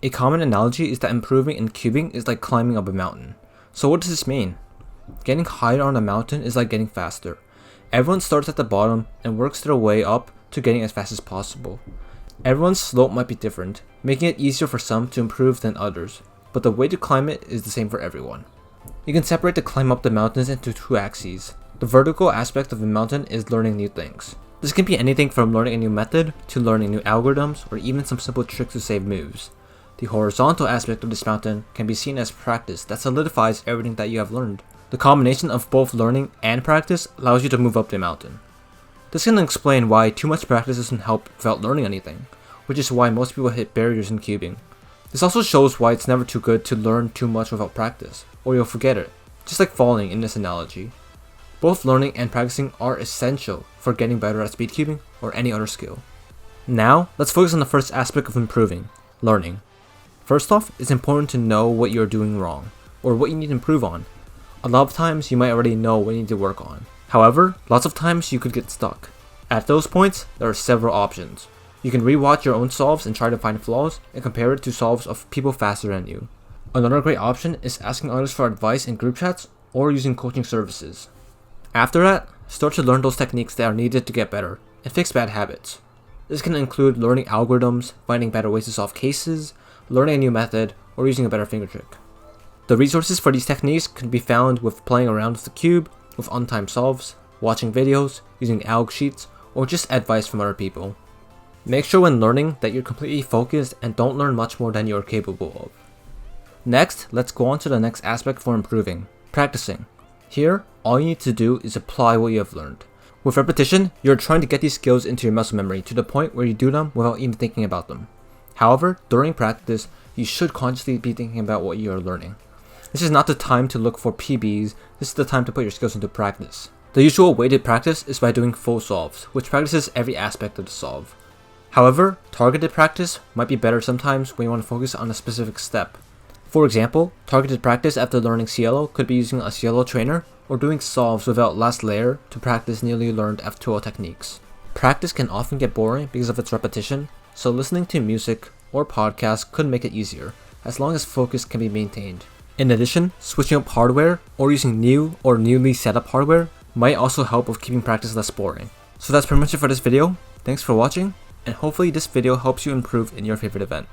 A common analogy is that improving in cubing is like climbing up a mountain. So what does this mean? Getting higher on a mountain is like getting faster. Everyone starts at the bottom and works their way up to getting as fast as possible. Everyone's slope might be different, making it easier for some to improve than others, but the way to climb it is the same for everyone. You can separate the climb up the mountains into two axes. The vertical aspect of the mountain is learning new things. This can be anything from learning a new method to learning new algorithms or even some simple tricks to save moves. The horizontal aspect of this mountain can be seen as practice that solidifies everything that you have learned. The combination of both learning and practice allows you to move up the mountain. This can explain why too much practice doesn't help without learning anything, which is why most people hit barriers in cubing. This also shows why it's never too good to learn too much without practice, or you'll forget it, just like falling in this analogy. Both learning and practicing are essential for getting better at speed cubing or any other skill. Now, let's focus on the first aspect of improving, learning. First off, it's important to know what you're doing wrong, or what you need to improve on. A lot of times, you might already know what you need to work on. However, lots of times you could get stuck. At those points, there are several options. You can rewatch your own solves and try to find flaws and compare it to solves of people faster than you. Another great option is asking others for advice in group chats or using coaching services. After that, start to learn those techniques that are needed to get better and fix bad habits. This can include learning algorithms, finding better ways to solve cases, learning a new method, or using a better finger trick. The resources for these techniques can be found with playing around with the cube, with untimed solves, watching videos, using alg sheets, or just advice from other people. Make sure when learning that you're completely focused and don't learn much more than you're capable of. Next, let's go on to the next aspect for improving, practicing. Here, all you need to do is apply what you have learned. With repetition, you're trying to get these skills into your muscle memory to the point where you do them without even thinking about them. However, during practice, you should consciously be thinking about what you are learning. This is not the time to look for PBs, this is the time to put your skills into practice. The usual way to practice is by doing full solves, which practices every aspect of the solve. However, targeted practice might be better sometimes when you want to focus on a specific step. For example, targeted practice after learning Cielo could be using a Cielo trainer or doing solves without last layer to practice newly learned F2O techniques. Practice can often get boring because of its repetition, so listening to music or podcasts could make it easier, as long as focus can be maintained. In addition, switching up hardware or using new or newly set up hardware might also help with keeping practice less boring. So that's pretty much it for this video. Thanks for watching, and hopefully this video helps you improve in your favorite event.